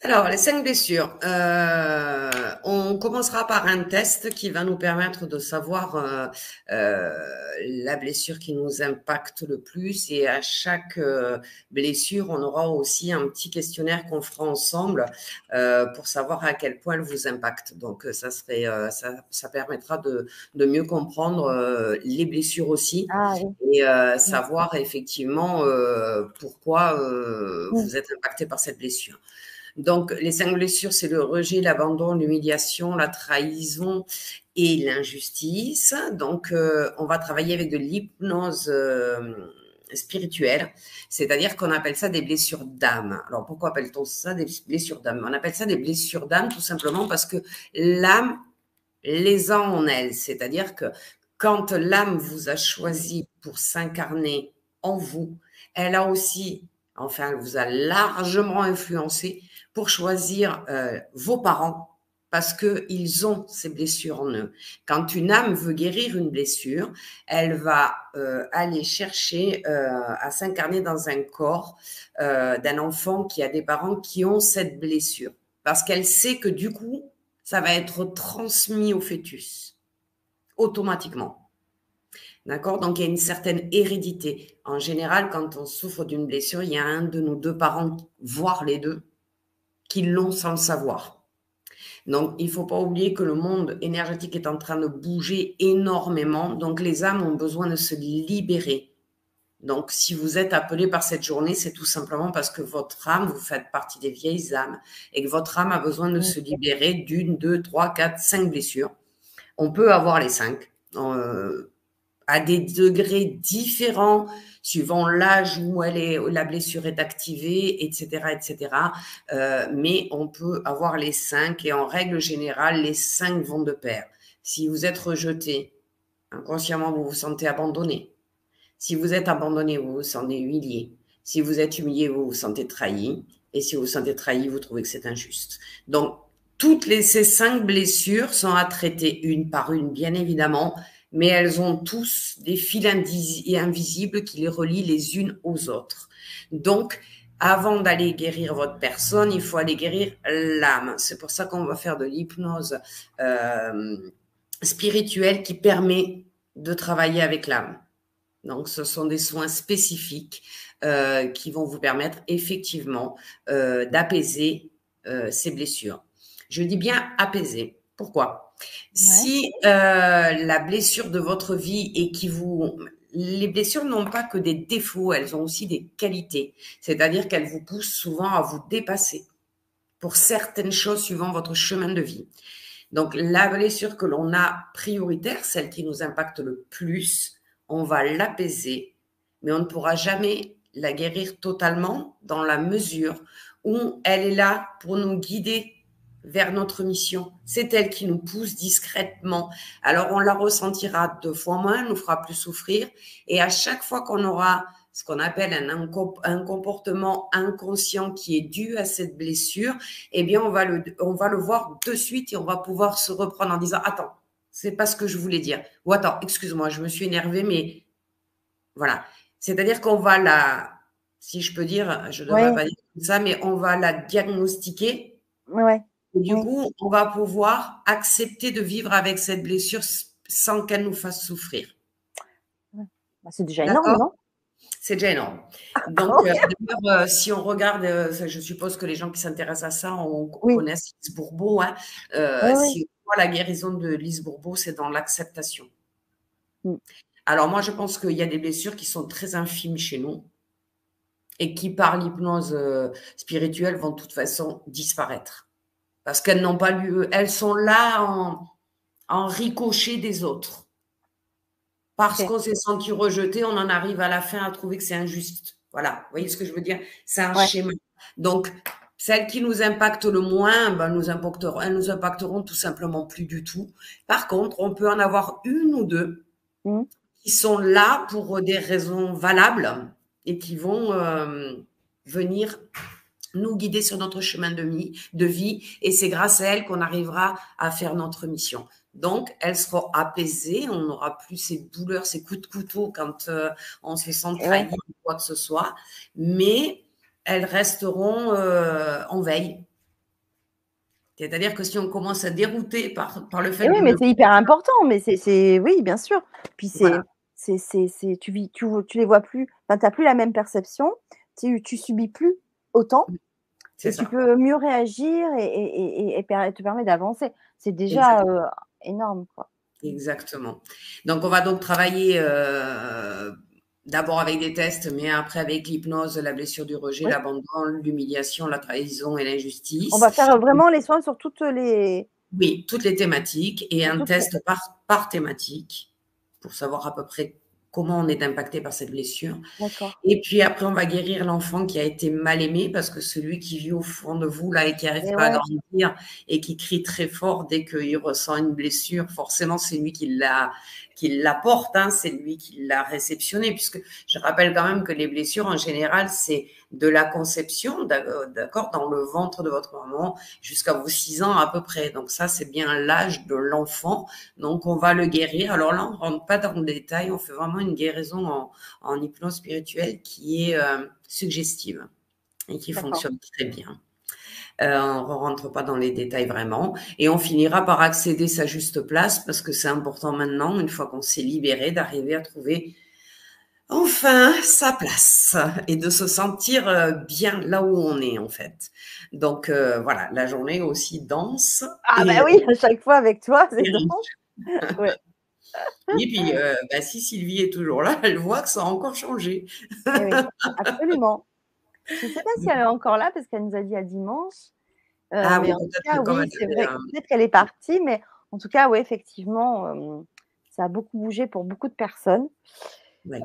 Alors, les 5 blessures. On commencera par un test qui va nous permettre de savoir la blessure qui nous impacte le plus. Et à chaque blessure, on aura aussi un petit questionnaire qu'on fera ensemble pour savoir à quel point elle vous impacte. Donc, ça permettra de mieux comprendre les blessures aussi Ah oui. et Mm. savoir effectivement pourquoi Mm. vous êtes impacté par cette blessure. Donc, les 5 blessures, c'est le rejet, l'abandon, l'humiliation, la trahison et l'injustice. Donc, on va travailler avec de l'hypnose spirituelle, c'est-à-dire qu'on appelle ça des blessures d'âme. Alors, pourquoi appelle-t-on ça des blessures d'âme? On appelle ça des blessures d'âme tout simplement parce que l'âme les a en elle, c'est-à-dire que quand l'âme vous a choisi pour s'incarner en vous, elle a aussi, enfin, elle vous a largement influencé pour choisir vos parents parce qu'ils ont ces blessures en eux. Quand une âme veut guérir une blessure, elle va aller chercher à s'incarner dans un corps d'un enfant qui a des parents qui ont cette blessure. Parce qu'elle sait que du coup, ça va être transmis au fœtus automatiquement. D'accord? Donc, il y a une certaine hérédité. En général, quand on souffre d'une blessure, il y a un de nos deux parents, voire les deux, qui l'ont sans le savoir. Donc, il ne faut pas oublier que le monde énergétique est en train de bouger énormément. Donc, les âmes ont besoin de se libérer. Donc, si vous êtes appelé par cette journée, c'est tout simplement parce que votre âme, vous faites partie des vieilles âmes et que votre âme a besoin de se libérer d'une, deux, trois, quatre, cinq blessures. On peut avoir les 5 à des degrés différents suivant l'âge où la blessure est activée, etc., etc. Mais on peut avoir les 5 et en règle générale, les 5 vont de pair. Si vous êtes rejeté, inconsciemment, vous vous sentez abandonné. Si vous êtes abandonné, vous vous sentez humilié. Si vous êtes humilié, vous vous sentez trahi. Et si vous vous sentez trahi, vous trouvez que c'est injuste. Donc, ces 5 blessures sont à traiter une par une, bien évidemment, mais elles ont tous des fils invisibles qui les relient les unes aux autres. Donc, avant d'aller guérir votre personne, il faut aller guérir l'âme. C'est pour ça qu'on va faire de l'hypnose spirituelle qui permet de travailler avec l'âme. Donc, ce sont des soins spécifiques qui vont vous permettre effectivement d'apaiser ces blessures. Je dis bien apaiser. Pourquoi? Ouais. Si la blessure de votre vie et qui vous... Les blessures n'ont pas que des défauts, elles ont aussi des qualités. C'est-à-dire qu'elles vous poussent souvent à vous dépasser pour certaines choses suivant votre chemin de vie. Donc, la blessure que l'on a prioritaire, celle qui nous impacte le plus, on va l'apaiser, mais on ne pourra jamais la guérir totalement dans la mesure où elle est là pour nous guider vers notre mission. C'est elle qui nous pousse discrètement. Alors, on la ressentira 2 fois moins, elle nous fera plus souffrir. Et à chaque fois qu'on aura ce qu'on appelle un comportement inconscient qui est dû à cette blessure, eh bien, on va le voir de suite et on va pouvoir se reprendre en disant, attends, c'est pas ce que je voulais dire. Ou attends, excuse-moi, je me suis énervée, mais voilà. C'est-à-dire qu'on va si je peux dire, je devrais Ouais. pas dire comme ça, mais on va la diagnostiquer. Ouais. Et du Oui. coup, on va pouvoir accepter de vivre avec cette blessure sans qu'elle nous fasse souffrir. Ouais. Bah, c'est déjà énorme, D'accord? non? C'est déjà énorme. Donc, Ok. d'ailleurs, si on regarde, je suppose que les gens qui s'intéressent à ça Oui. connaissent Lise Bourbeau. Hein. Oui, oui. Si on voit la guérison de Lise Bourbeau, c'est dans l'acceptation. Mm. Alors moi, je pense qu'il y a des blessures qui sont très infimes chez nous et qui, par l'hypnose spirituelle, vont de toute façon disparaître. Parce qu'elles n'ont pas lieu, elles sont là en ricochet des autres. Parce Ok. qu'on s'est senti rejeté, on en arrive à la fin à trouver que c'est injuste. Voilà, vous voyez ce que je veux dire? C'est un Ouais. schéma. Donc, celles qui nous impactent le moins, ben, elles nous impacteront tout simplement plus du tout. Par contre, on peut en avoir une ou deux Mm. qui sont là pour des raisons valables et qui vont venir nous guider sur notre chemin de vie. Et c'est grâce à elles qu'on arrivera à faire notre mission. Donc, elles seront apaisées, on n'aura plus ces douleurs, ces coups de couteau quand on se sent Et ouais. trahi ou quoi que ce soit, mais elles resteront en veille. C'est-à-dire que si on commence à dérouter par le fait Et oui, de mais ne c'est hyper important, mais oui, bien sûr. Puis voilà, tu les vois plus, enfin, tu as plus la même perception, tu subis plus autant c'est et tu ça, peux mieux réagir et te permet d'avancer. C'est déjà, exact énorme, quoi. exactement. Donc on va donc travailler, d'abord avec des tests, mais après avec l'hypnose, la blessure du rejet, Oui, l'abandon, l'humiliation, la trahison et on va l'injustice. faire, vraiment les soins sur toutes les Oui, toutes les thématiques et sur un toutes les test par thématique pour savoir à peu près comment on est impacté par cette blessure. d'accord. Et puis après, on va guérir l'enfant qui a été mal aimé parce que celui qui vit au fond de vous là et qui n'arrive Et pas à ouais, grandir et qui crie très fort dès qu'il ressent une blessure, forcément c'est lui qui l'apporte, hein, c'est lui qui l'a réceptionné, puisque je rappelle quand même que les blessures en général c'est de la conception, d'accord, dans le ventre de votre maman jusqu'à vos 6 ans à peu près. Donc ça c'est bien l'âge de l'enfant. Donc on va le guérir. Alors là on rentre pas dans le détail, on fait vraiment une guérison en hypnose spirituelle qui est suggestive et qui d'accord. fonctionne très bien. On ne rentre pas dans les détails vraiment et on finira par accéder sa juste place parce que c'est important maintenant, une fois qu'on s'est libéré, d'arriver à trouver enfin sa place et de se sentir bien là où on est en fait. Donc voilà, la journée est aussi dense Ah bah oui, à chaque fois avec toi, c'est et dense. riche. Ouais. Et puis bah, si Sylvie est toujours là, elle voit que ça a encore changé. Et oui, absolument. Je ne sais pas si elle est encore là parce qu'elle nous a dit à dimanche, Ah mais oui, en tout peut-être que cas, comme oui, elle c'est avait vrai. Peut-être qu'elle est partie, mais en tout cas, oui, effectivement, ça a beaucoup bougé pour beaucoup de personnes. ouais.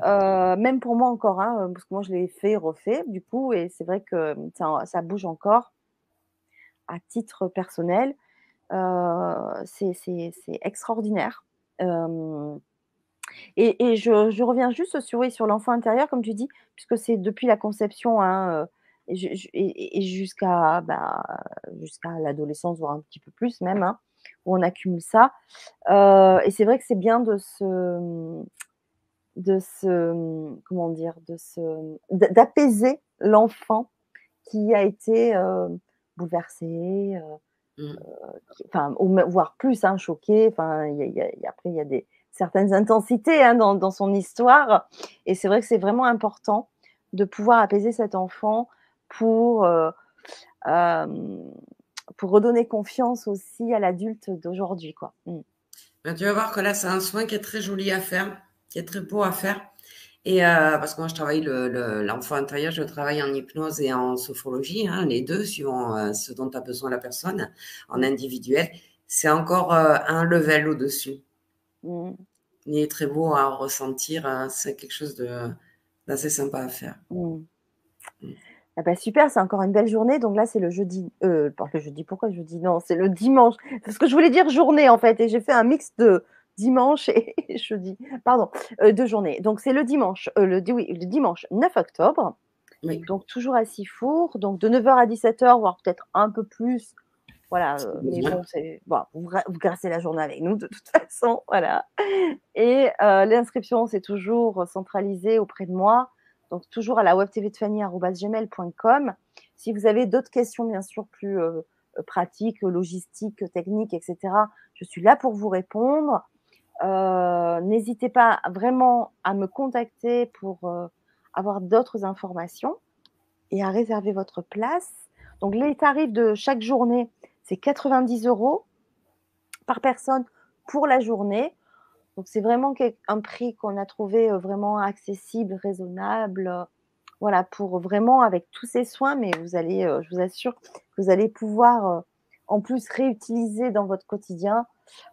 Même pour moi encore, hein, parce que moi je l'ai fait, refait du coup et c'est vrai que ça bouge encore à titre personnel. C'est extraordinaire. Hem et je reviens juste sur, oui, sur l'enfant intérieur comme tu dis, puisque c'est depuis la conception, hein, et jusqu'à, bah, jusqu'à l'adolescence, voire un petit peu plus même, hein, où on accumule ça. Et c'est vrai que c'est bien comment dire? D'apaiser l'enfant qui a été, bouleversé, Mmh. enfin, ou voire plus, hein, choqué. Enfin, après, il y a des certaines intensités, hein, dans son histoire. Et c'est vrai que c'est vraiment important de pouvoir apaiser cet enfant pour, hem, pour redonner confiance aussi à l'adulte d'aujourd'hui, quoi. Mmh. Ben, tu vas voir que là, c'est un soin qui est très joli à faire, qui est très beau à faire. Et parce que moi, je travaille l'enfant intérieur, je travaille en hypnose et en sophrologie, hein, les deux, suivant ce dont a besoin la personne, en Mmh. individuel. C'est encore un level au-dessus. Mmh. Il est très beau à ressentir. C'est quelque chose d'assez sympa à faire. Mmh. Mm. Ah bah, super, c'est encore une belle journée. Donc là, c'est le jeudi, pas le jeudi, pourquoi jeudi? Non, c'est le dimanche. Parce que je voulais dire journée, en fait, et j'ai fait un mix de dimanche et jeudi. Pardon, 2 journées. Donc c'est le dimanche, oui, le dimanche 9 octobre, Oui, donc toujours à Sifour, donc de 9 heures à 17 heures, voire peut-être un peu plus. Voilà, si mais besoin. bon, c'est bon, vous grassez la journée avec nous de toute façon, voilà. Et l'inscription, c'est toujours centralisé auprès de moi, donc toujours à la webtvdefany@gmail.com. Si vous avez d'autres questions, bien sûr, plus, pratiques, logistiques, techniques et cetera, je suis là pour vous répondre. N'hésitez pas vraiment à me contacter pour, avoir d'autres informations et à réserver votre place. Donc les tarifs de chaque journée, c'est 90 € par personne pour la journée. Donc c'est vraiment un prix qu'on a trouvé, vraiment accessible, raisonnable, voilà, pour vraiment avec tous ces soins, mais vous allez, je vous assure que vous allez pouvoir, en plus réutiliser dans votre quotidien.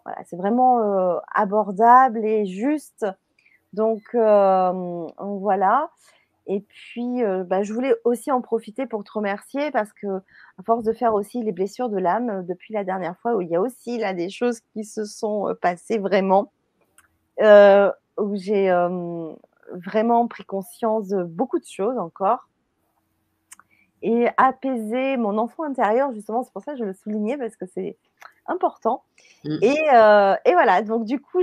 Voilà, c'est vraiment, abordable et juste. Donc voilà. Et puis, bah, je voulais aussi en profiter pour te remercier parce qu'à force de faire aussi les blessures de l'âme, depuis la dernière fois où il y a aussi là des choses qui se sont, passées vraiment, où j'ai, vraiment pris conscience de beaucoup de choses encore et apaiser mon enfant intérieur justement. C'est pour ça que je le soulignais parce que c'est important. Mm. Et voilà, donc du coup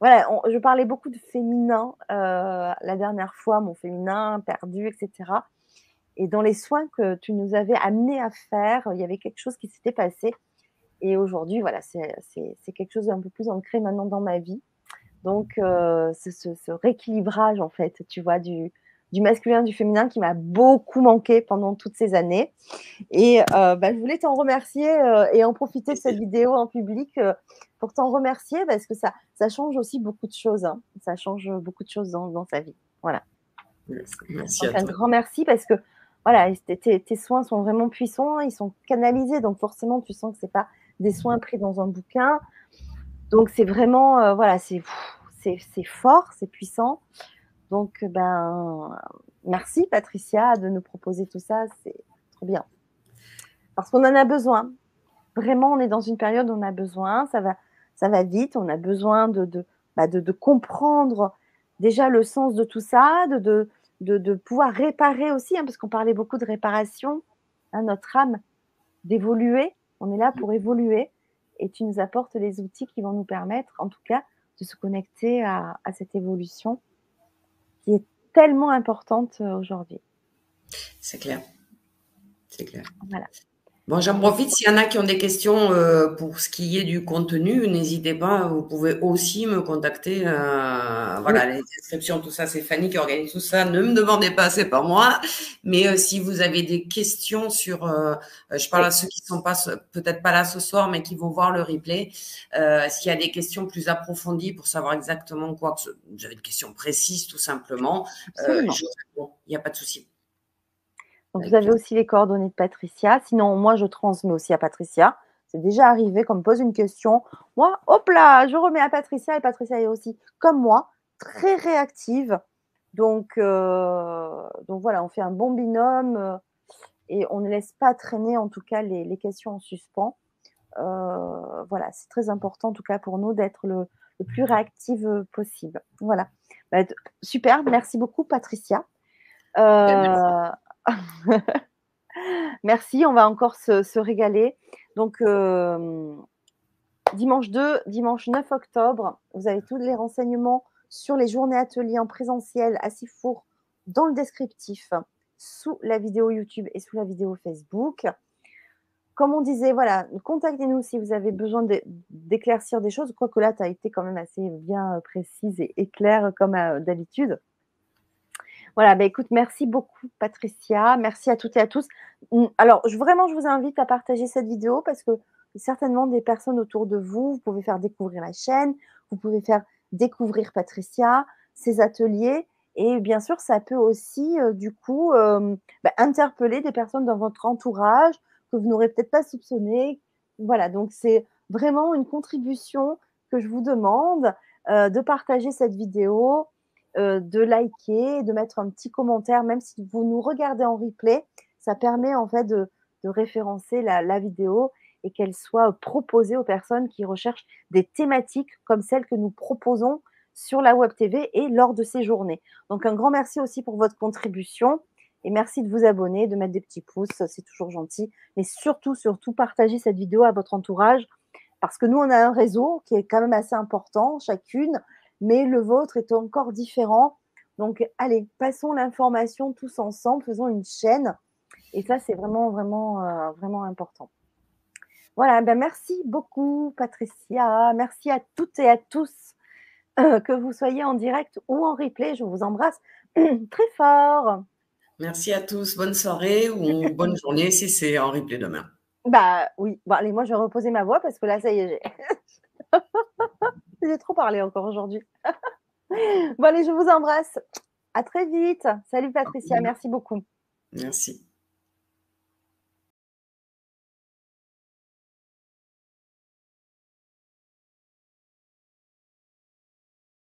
voilà, je parlais beaucoup de féminin, la dernière fois, mon féminin perdu et cetera. Et dans les soins que tu nous avais amené à faire, il y avait quelque chose qui s'était passé. Et aujourd'hui, voilà, c'est quelque chose d'un peu plus ancré maintenant dans ma vie. Donc, ce rééquilibrage, en fait, tu vois, du masculin, du féminin qui m'a beaucoup manqué pendant toutes ces années. Et je voulais t'en remercier et en profiter de cette vidéo en public pour t'en remercier parce que ça change aussi beaucoup de choses. Hein. Ça change beaucoup de choses dans sa vie. Voilà. Merci Donc, à un toi. grand merci parce que voilà, tes soins sont vraiment puissants, ils sont canalisés. Donc, forcément, tu sens que ce n'est pas des soins pris dans un bouquin. Donc, c'est vraiment, voilà, c'est fort, c'est puissant. Donc, merci Patricia de nous proposer tout ça, c'est trop bien. Parce qu'on en a besoin. Vraiment, on est dans une période où on a besoin, ça va vite, on a besoin de comprendre déjà le sens de tout ça, de pouvoir réparer aussi, hein, parce qu'on parlait beaucoup de réparation, hein, notre âme, d'évoluer. On est là pour évoluer et tu nous apportes les outils qui vont nous permettre, en tout cas, de se connecter à cette évolution qui est tellement importante aujourd'hui. C'est clair. C'est clair. Voilà. Bon, j'en profite, s'il y en a qui ont des questions pour ce qui est du contenu, n'hésitez pas, vous pouvez aussi me contacter. Voilà, les inscriptions, tout ça, c'est Fanny qui organise tout ça. Ne me demandez pas, c'est pas moi. Mais si vous avez des questions sur, je parle à ceux qui sont pas peut-être pas là ce soir, mais qui vont voir le replay. S'il y a des questions plus approfondies pour savoir exactement quoi, vous avez des questions précises, tout simplement, je réponds. Il n'y a pas de souci. Donc, vous avez aussi les coordonnées de Patricia. Sinon, moi, je transmets aussi à Patricia. C'est déjà arrivé qu'on me pose une question. Moi, hop là, je remets à Patricia et Patricia est aussi, comme moi, très réactive. Donc voilà, on fait un bon binôme et on ne laisse pas traîner en tout cas les questions en suspens. Voilà, c'est très important en tout cas pour nous d'être le plus réactive possible. Voilà. Super, merci beaucoup Patricia. Merci, on va encore se régaler. Donc, dimanche 9 octobre, vous avez tous les renseignements sur les journées ateliers en présentiel à Sifour dans le descriptif, sous la vidéo YouTube et sous la vidéo Facebook. Comme on disait, voilà, contactez-nous si vous avez besoin d'éclaircir des choses. Quoique là, tu as été quand même assez bien précise et claire comme d'habitude. Voilà, écoute, merci beaucoup Patricia, merci à toutes et à tous. Alors, je vous invite à partager cette vidéo parce que certainement des personnes autour de vous, vous pouvez faire découvrir la chaîne, vous pouvez faire découvrir Patricia, ses ateliers et bien sûr, ça peut aussi interpeller des personnes dans votre entourage que vous n'aurez peut-être pas soupçonné. Voilà, donc c'est vraiment une contribution que je vous demande de partager cette vidéo, de liker, de mettre un petit commentaire, même si vous nous regardez en replay, ça permet en fait de référencer la vidéo et qu'elle soit proposée aux personnes qui recherchent des thématiques comme celles que nous proposons sur la Web TV et lors de ces journées. Donc un grand merci aussi pour votre contribution et merci de vous abonner, de mettre des petits pouces, c'est toujours gentil. Mais surtout, partagez cette vidéo à votre entourage parce que nous, on a un réseau qui est quand même assez important, chacune, mais le vôtre est encore différent. Donc, allez, passons l'information tous ensemble, faisons une chaîne. Et ça, c'est vraiment, vraiment, vraiment important. Voilà, merci beaucoup, Patricia. Merci à toutes et à tous, que vous soyez en direct ou en replay. Je vous embrasse très fort. Merci à tous. Bonne soirée ou bonne journée si c'est en replay demain. Oui. Allez, moi, je vais reposer ma voix parce que là, ça y est, j'ai trop parlé encore aujourd'hui. Allez, je vous embrasse. À très vite. Salut Patricia, merci beaucoup. Merci.